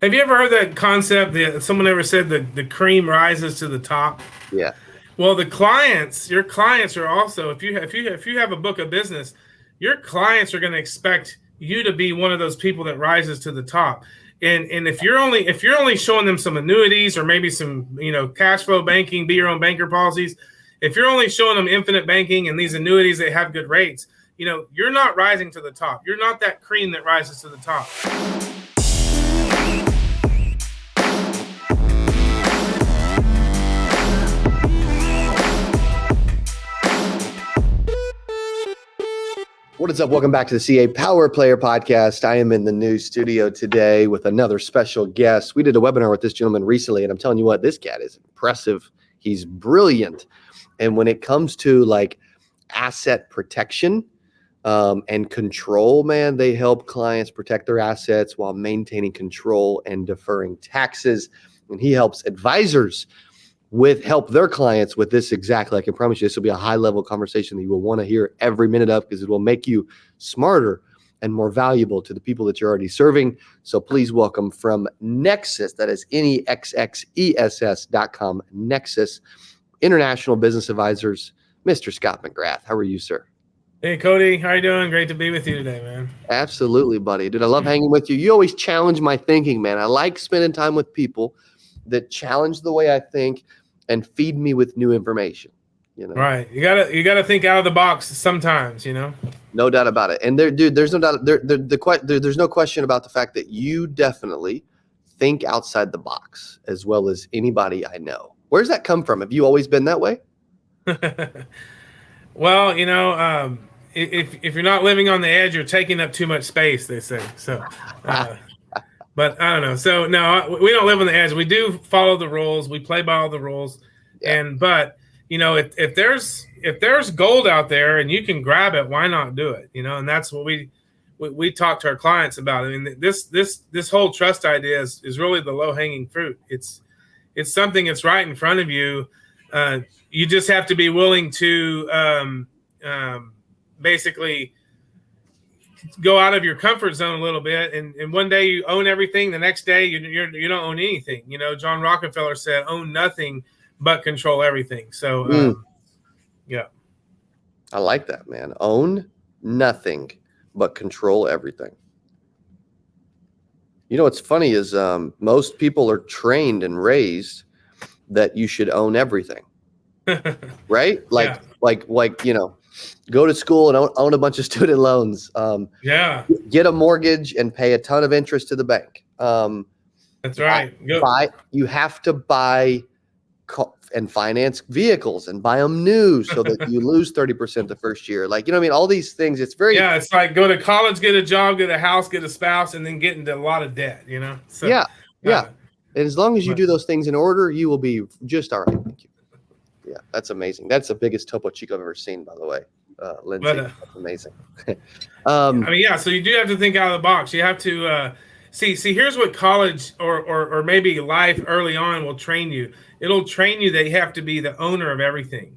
Have you ever heard that concept that someone ever said that the cream rises to the top? Yeah. Well, your clients are also if you have a book of business, your clients are going to expect you to be one of those people that rises to the top. And if you're only showing them some annuities or maybe some cash flow banking, be your own banker policies, if you're only showing them infinite banking and these annuities that have good rates, you're not rising to the top. You're not that cream that rises to the top. What is up? Welcome back to the CA Power Player Podcast. I am in the new studio today with another special guest. We did a webinar with this gentleman recently, and I'm telling you what, this cat is impressive. He's brilliant. And when it comes to like asset protection and control, man, they help clients protect their assets while maintaining control and deferring taxes. And he helps advisors help their clients with this exactly. I can promise you this will be a high-level conversation that you will want to hear every minute of, because it will make you smarter and more valuable to the people that you're already serving. So please welcome from Nexxess, that is Nexxess.com, Nexxess International Business Advisors, Mr. Scott McGrath. How are you, sir? Hey, Cody. How you doing? Great to be with you today, man. Absolutely, buddy. Dude, I love hanging with you. You always challenge my thinking, man. I like spending time with people that challenge the way I think and feed me with new information. Right. You gotta think out of the box sometimes. No doubt about it. And there's no doubt. There's no question about the fact that you definitely think outside the box as well as anybody I know. Where's that come from? Have you always been that way? Well, if you're not living on the edge, you're taking up too much space, they say. So, but I don't know. So no, we don't live on the edge. We do follow the rules. We play by all the rules. Yeah. But if there's gold out there and you can grab it, why not do it? And that's what we talk to our clients about. I mean, this whole trust idea is really the low hanging fruit. It's something that's right in front of you. You just have to be willing to basically go out of your comfort zone a little bit. And one day you own everything. The next day you don't own anything. John Rockefeller said, own nothing but control everything. So, yeah. I like that, man. Own nothing but control everything. What's funny is most people are trained and raised that you should own everything. Right? Go to school and own a bunch of student loans. Get a mortgage and pay a ton of interest to the bank. That's right. You have to buy and finance vehicles and buy them new so that you lose 30% the first year. All these things. It's very it's like go to college, get a job, get a house, get a spouse, and then get into a lot of debt. So, yeah. And as long as you do those things in order, you will be just all right. Thank you. Yeah, that's amazing. That's the biggest Topo Chico I've ever seen, by the way, Lindsay. That's amazing. So you do have to think out of the box. You have to see. Here's what college or maybe life early on will train you. It'll train you that you have to be the owner of everything.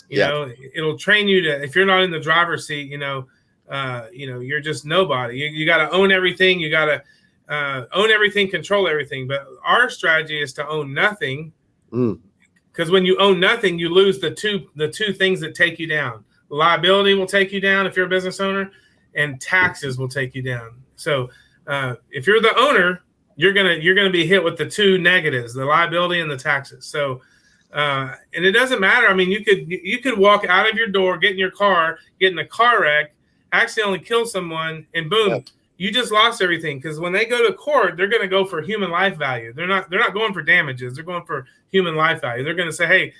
It'll train you to, if you're not in the driver's seat, you're just nobody. You got to own everything. You got to own everything, control everything. But our strategy is to own nothing. Because when you own nothing, you lose the two things that take you down. Liability will take you down if you're a business owner, and taxes will take you down. So if you're the owner, you're gonna be hit with the two negatives, the liability and the taxes. So and it doesn't matter. I mean, you could walk out of your door, get in your car, get in a car wreck, accidentally kill someone, and boom. Yep. You just lost everything, because when they go to court, they're going to go for human life value. They're not going for damages. They're going for human life value. They're going to say, hey,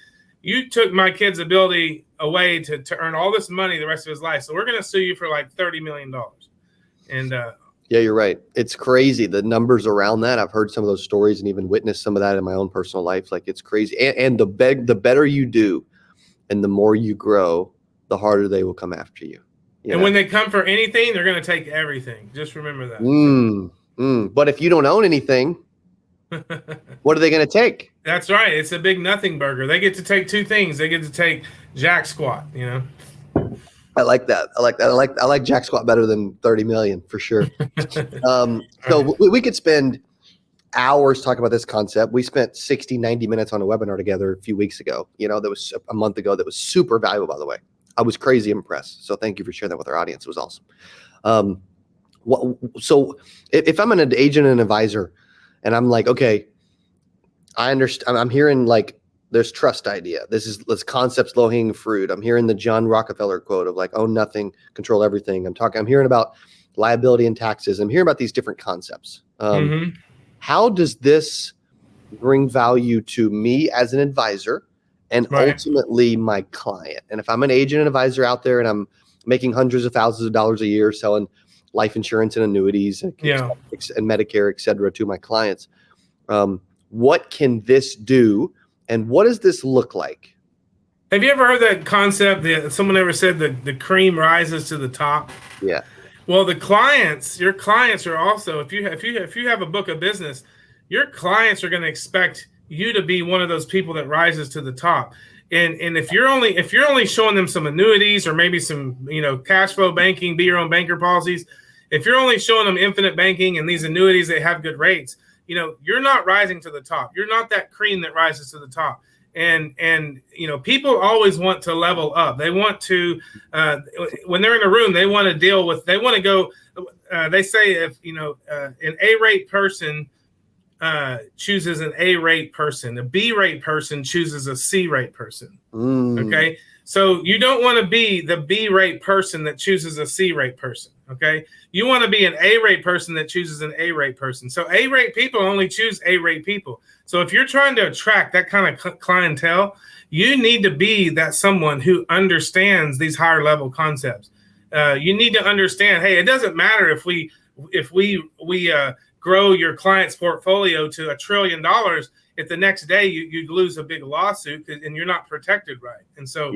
you took my kid's ability away to earn all this money the rest of his life. So we're going to sue you for like $30 million. And yeah, you're right. It's crazy. The numbers around that. I've heard some of those stories and even witnessed some of that in my own personal life. Like, it's crazy. And the better you do and the more you grow, the harder they will come after you. And when they come for anything, they're going to take everything. Just remember that. But if you don't own anything, what are they going to take? That's right. It's a big nothing burger. They get to take two things. They get to take jack squat, I like that. I like jack squat better than 30 million for sure. So we could spend hours talking about this concept. We spent 60, 90 minutes on a webinar together a few weeks ago. That was a month ago. That was super valuable, by the way. I was crazy impressed. So thank you for sharing that with our audience. It was awesome. So if I'm an agent and advisor and I'm like, okay, I understand. I'm hearing like there's trust idea. This concept's low hanging fruit. I'm hearing the John Rockefeller quote of like, own nothing, control everything. I'm hearing about liability and taxes. I'm hearing about these different concepts. How does this bring value to me as an advisor and ultimately my client? And if I'm an agent and advisor out there and I'm making hundreds of thousands of dollars a year selling life insurance and annuities and Medicare, et cetera, to my clients, what can this do? And what does this look like? Have you ever heard that concept that someone ever said that the cream rises to the top? Yeah. Well, your clients are also, if you have a book of business, your clients are going to expect you to be one of those people that rises to the top. And if you're only showing them some annuities or maybe some, cash flow banking, be your own banker policies, if you're only showing them infinite banking and these annuities that have good rates, you're not rising to the top. You're not that cream that rises to the top. And people always want to level up. They want to, when they're in a room, they want to go, they say if, an A-rate person chooses an A-rate person, a B-rate person chooses a C-rate person. Okay. So you don't want to be the B-rate person that chooses a C-rate person. Okay. You want to be an A-rate person that chooses an A-rate person. So A-rate people only choose A-rate people. So if you're trying to attract that kind of clientele, you need to be that someone who understands these higher level concepts. You need to understand, hey, it doesn't matter if we grow your client's portfolio to $1 trillion. If the next day you lose a big lawsuit and you're not protected right. And so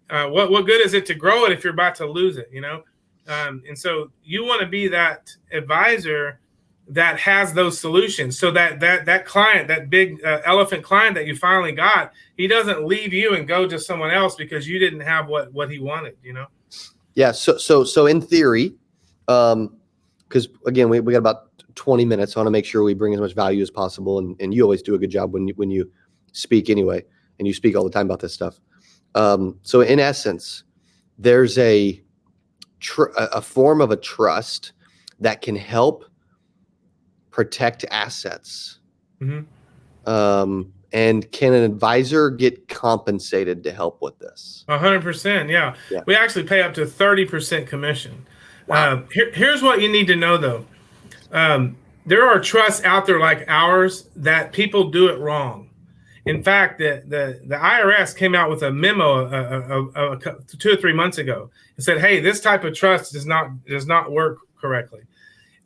what good is it to grow it if you're about to lose it, and so you want to be that advisor that has those solutions so that client, that big elephant client that you finally got, he doesn't leave you and go to someone else because you didn't have what he wanted, Yeah. So in theory, because again, we got about 20 minutes. I want to make sure we bring as much value as possible. And you always do a good job when you speak anyway, and you speak all the time about this stuff. So in essence, there's a form of a trust that can help protect assets. And can an advisor get compensated to help with this? 100%. Yeah. We actually pay up to 30% commission. Wow. Here's what you need to know, though. There are trusts out there like ours that people do it wrong. In fact, the IRS came out with a memo 2 or 3 months ago and said, hey, this type of trust does not work correctly.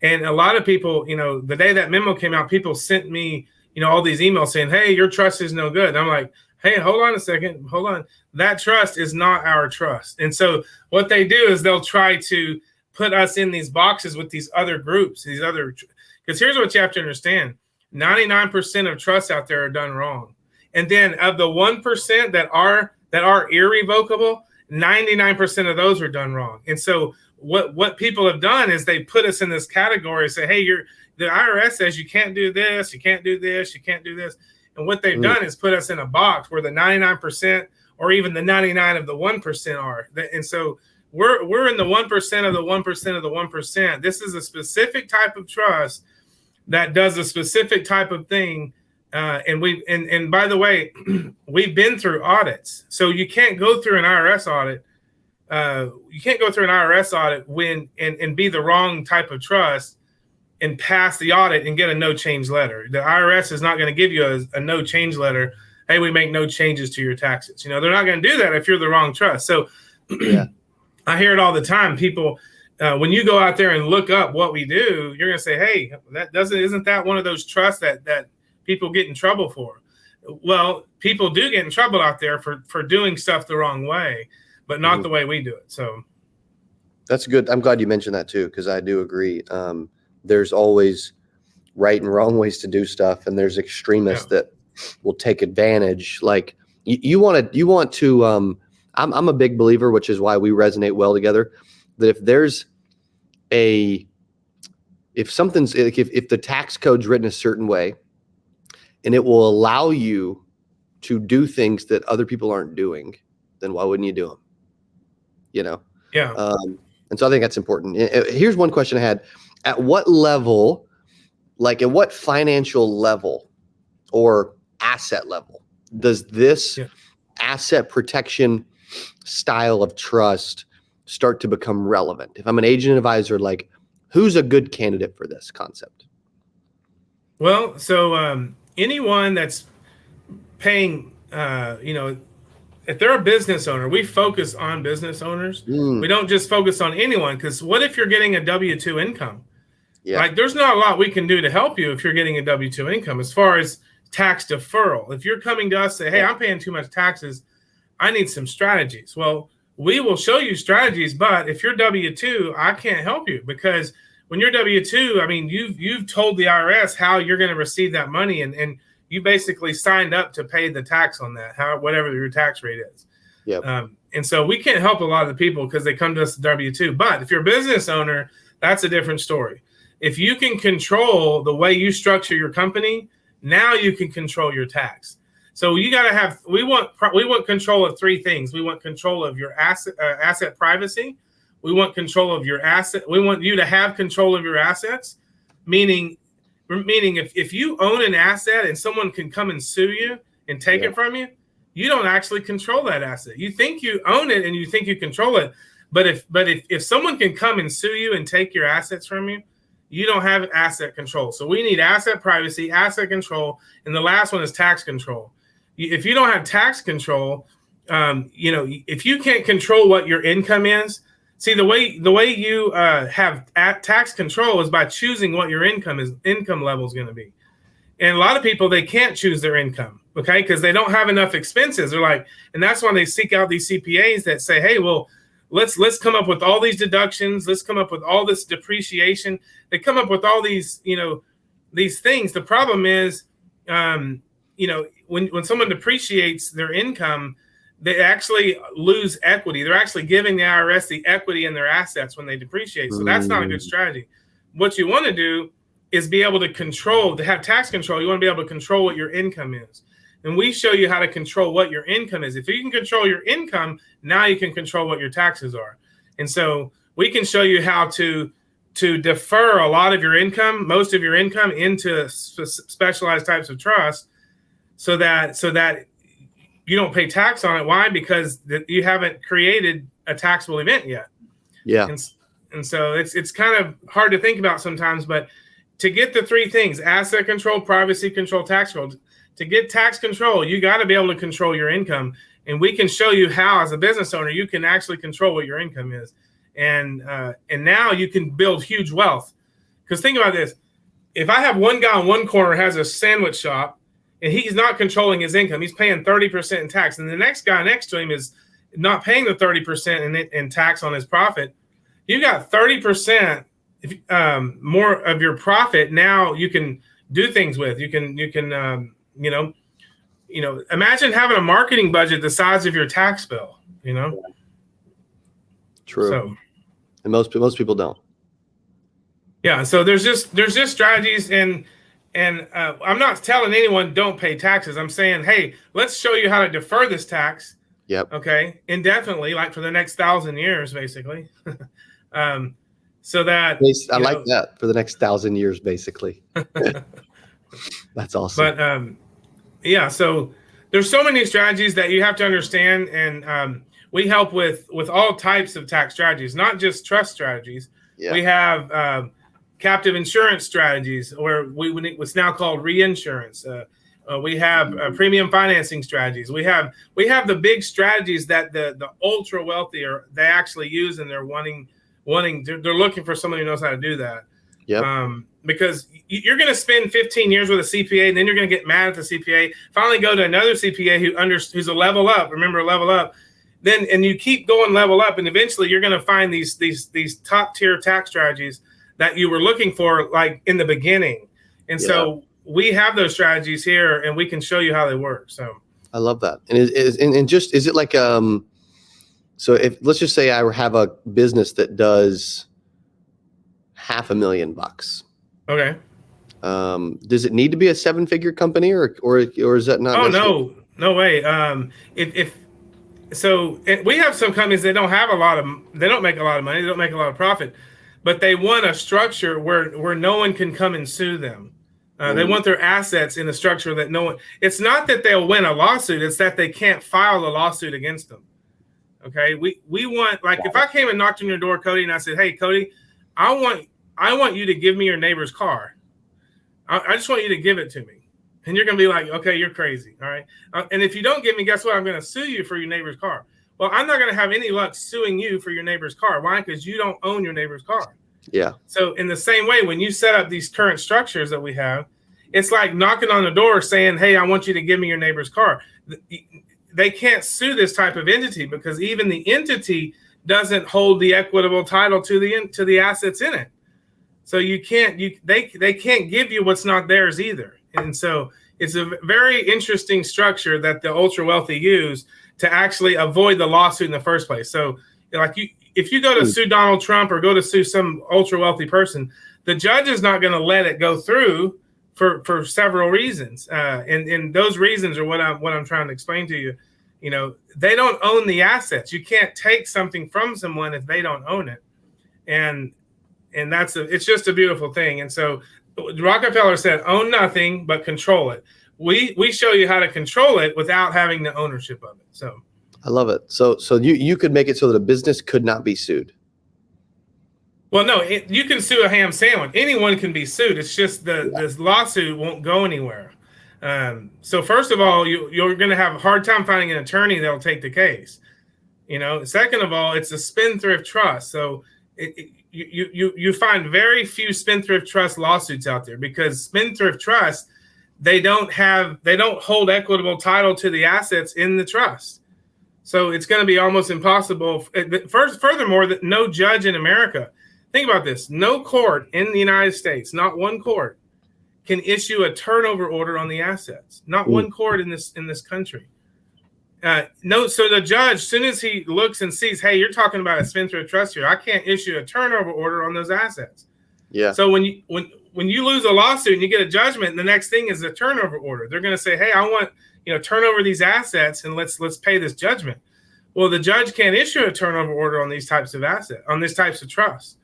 And a lot of people, the day that memo came out, people sent me, all these emails saying, hey, your trust is no good. And I'm like, hey, hold on a second. Hold on. That trust is not our trust. And so what they do is they'll try to put us in these boxes with these other groups, because here's what you have to understand. 99% of trusts out there are done wrong. And then of the 1% that are irrevocable, 99% of those are done wrong. And so what people have done is they put us in this category and say, hey, the IRS says you can't do this, you can't do this, you can't do this. And what they've done is put us in a box where the 99% or even the 99 of the 1% are. And so we're in the 1% of the 1% of the 1%. This is a specific type of trust that does a specific type of thing. And by the way, we've been through audits. So you can't go through an IRS audit. You can't go through an IRS audit and be the wrong type of trust and pass the audit and get a no change letter. The IRS is not going to give you a no change letter. Hey, we make no changes to your taxes. They're not going to do that if you're the wrong trust. So I hear it all the time. People, when you go out there and look up what we do, you're going to say, hey, isn't that one of those trusts that people get in trouble for? Well, people do get in trouble out there for doing stuff the wrong way, but not the way we do it. So that's good. I'm glad you mentioned that too, because I do agree. There's always right and wrong ways to do stuff, and there's extremists that will take advantage. Like you want to. I'm a big believer, which is why we resonate well together. That if if something's if the tax code's written a certain way, and it will allow you to do things that other people aren't doing, then why wouldn't you do them? You know? Yeah. And so I think that's important. Here's one question I had: at what level, like at what financial level or asset level, does this asset protection style of trust start to become relevant? If I'm an agent advisor, like, who's a good candidate for this concept? Well, so anyone that's paying, if they're a business owner, we focus on business owners. We don't just focus on anyone, because what if you're getting a W-2 income? Like, there's not a lot we can do to help you if you're getting a W-2 income as far as tax deferral. If you're coming to us, say, hey, I'm paying too much taxes, I need some strategies. Well, we will show you strategies, but if you're W-2, I can't help you, because when you're W-2, I mean, you've told the IRS how you're going to receive that money, and you basically signed up to pay the tax on that, whatever your tax rate is. And so we can't help a lot of the people because they come to us W-2. But if you're a business owner, that's a different story. If you can control the way you structure your company, now you can control your tax. So you got to have, we want control of three things. We want control of your asset privacy. We want control of your asset. We want you to have control of your assets, meaning if you own an asset and someone can come and sue you and take it from you, you don't actually control that asset. You think you own it and you think you control it. But if someone can come and sue you and take your assets from you, you don't have asset control. So we need asset privacy, asset control, and the last one is tax control. If you don't have tax control, if you can't control what your income is, see, the way you have tax control is by choosing what your income level is going to be. And a lot of people, they can't choose their income, okay, because they don't have enough expenses. They're like, and that's when they seek out these CPAs that say, hey, well, let's come up with all these deductions. Let's come up with all this depreciation. They come up with all these, these things. The problem is, when someone depreciates their income, they actually lose equity. They're actually giving the IRS the equity in their assets when they depreciate. So that's not a good strategy. What you want to do is be able to have tax control. You want to be able to control what your income is. And we show you how to control what your income is. If you can control your income, now you can control what your taxes are. And so we can show you how to defer a lot of your income, most of your income, into specialized types of trust so that you don't pay tax on it. Why? Because you haven't created a taxable event yet. Yeah. And so it's kind of hard to think about sometimes, but to get the three things: asset control, privacy control, tax control. To get tax control, you got to be able to control your income. And we can show you how, as a business owner, you can actually control what your income is. And now you can build huge wealth. Because think about this. If I have one guy in one corner has a sandwich shop and he's not controlling his income, he's paying 30% in tax, and the next guy next to him is not paying the 30% in tax on his profit, you got 30% more of your profit. Now you can do things with. You can imagine having a marketing budget the size of your tax bill. True. So, and most people don't. Yeah. So there's just strategies, and I'm not telling anyone don't pay taxes. I'm saying, hey, let's show you how to defer this tax. Yep. Okay. Indefinitely, like for the next 1,000 years, basically. So that I like that, for the next 1,000 years, basically. That's awesome. But so there's so many strategies that you have to understand, and we help with all types of tax strategies, not just trust strategies. Yeah. We have captive insurance strategies, or what's now called reinsurance. We have premium financing strategies. We have the big strategies that the ultra wealthy they actually use, and they're they're looking for someone who knows how to do that. Yeah. Because you're going to spend 15 years with a CPA, and then you're going to get mad at the CPA. Finally, go to another CPA who's a level up. Remember, level up. And you keep going level up, and eventually you're going to find these top tier tax strategies that you were looking for, like in the beginning. And so we have those strategies here, and we can show you how they work. So I love that. And is it like so if let's just say I have a business that does $500,000, Okay. Does it need to be a 7-figure company or is that not? Oh, no way. We have some companies that don't make a lot of money. They don't make a lot of profit, but they want a structure where no one can come and sue them. They want their assets in a structure that no one, it's not that they'll win a lawsuit. It's that they can't file a lawsuit against them. Okay. We want, like, if I came and knocked on your door, Cody, and I said, hey, Cody, I want you to give me your neighbor's car. I just want you to give it to me. And you're going to be like, okay, you're crazy. All right. And if you don't give me, guess what? I'm going to sue you for your neighbor's car. Well, I'm not going to have any luck suing you for your neighbor's car. Why? Because you don't own your neighbor's car. Yeah. So in the same way, when you set up these current structures that we have, it's like knocking on the door saying, hey, I want you to give me your neighbor's car. They can't sue this type of entity because even the entity doesn't hold the equitable title to the assets in it. So they can't give you what's not theirs either. And so it's a very interesting structure that the ultra wealthy use to actually avoid the lawsuit in the first place. So like if you go to sue Donald Trump or go to sue some ultra wealthy person, the judge is not going to let it go through for several reasons. And those reasons are what I'm trying to explain to you. You know, they don't own the assets. You can't take something from someone if they don't own it. And it's just a beautiful thing. And so Rockefeller said, own nothing, but control it. We show you how to control it without having the ownership of it. So I love it. So you could make it so that a business could not be sued. Well, no, you can sue a ham sandwich. Anyone can be sued. It's just this lawsuit won't go anywhere. So first of all, you're going to have a hard time finding an attorney that'll take the case. You know, second of all, it's a spendthrift trust. So you find very few spendthrift trust lawsuits out there because spendthrift trust, they don't hold equitable title to the assets in the trust. So it's going to be almost impossible. Furthermore, that no judge in America, think about this, no court in the United States, not one court, can issue a turnover order on the assets. Not one court in this country. So the judge, as soon as he looks and sees, hey, you're talking about a spendthrift trust here, I can't issue a turnover order on those assets. Yeah. So when you lose a lawsuit and you get a judgment, the next thing is a turnover order. They're going to say, hey, I want turn over these assets and let's pay this judgment. Well, the judge can't issue a turnover order on these types of assets, on these types of trusts.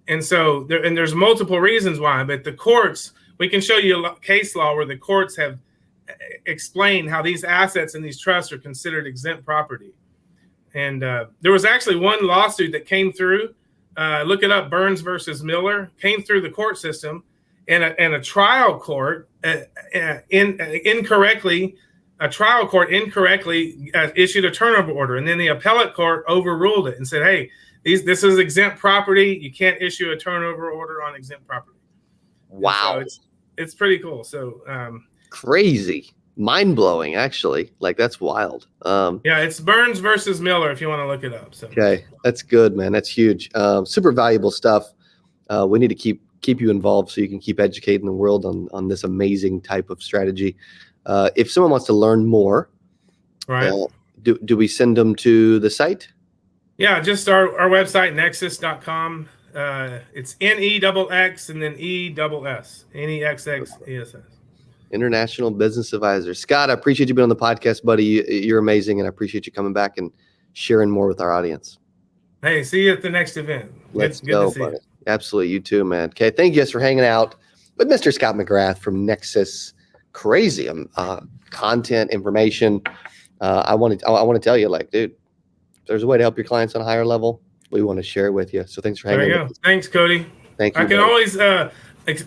And so there's multiple reasons why, but the courts, we can show you a case law where the courts have explained how these assets and these trusts are considered exempt property. And there was actually one lawsuit that came through, look it up, Burns versus Miller, came through the court system, and a trial court incorrectly issued a turnover order. And then the appellate court overruled it and said, hey, this is exempt property. You can't issue a turnover order on exempt property. Wow. So it's pretty cool. So crazy, mind-blowing, actually. Like, that's wild. Yeah, it's Burns versus Miller if you want to look it up. So okay, that's good, man. That's huge. Super valuable stuff. We need to keep you involved so you can keep educating the world on this amazing type of strategy. If someone wants to learn more, right? Do we send them to the site? Yeah, just our website, Nexxess.com. It's Nexx and then ESS. Nexxess. International Business Advisor. Scott, I appreciate you being on the podcast, buddy. You're amazing, and I appreciate you coming back and sharing more with our audience. Hey, see you at the next event. Let's go, buddy. Absolutely. You too, man. Okay, thank you guys for hanging out with Mr. Scott McGrath from Nexxess. Crazy content, information. I want to tell you, like, dude, if there's a way to help your clients on a higher level, we want to share it with you. So thanks for hanging out. There you go. Thanks, Cody. Thank you.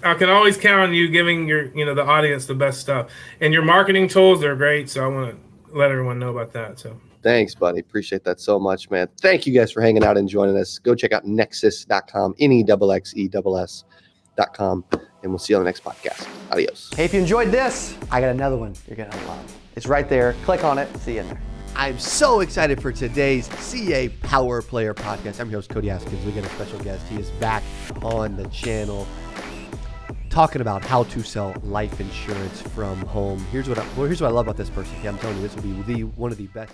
I can always count on you giving the audience the best stuff. And your marketing tools, they're great. So I want to let everyone know about that. So thanks, buddy. Appreciate that so much, man. Thank you guys for hanging out and joining us. Go check out Nexxess.com, Nexxess.com, and we'll see you on the next podcast. Adios. Hey, if you enjoyed this, I got another one you're going to love. It's right there. Click on it. See you in there. I'm so excited for today's CA Power Player podcast. I'm your host, Cody Askins. We got a special guest. He is back on the channel talking about how to sell life insurance from home. Here's what I love about this person. Okay, I'm telling you, this will be one of the best.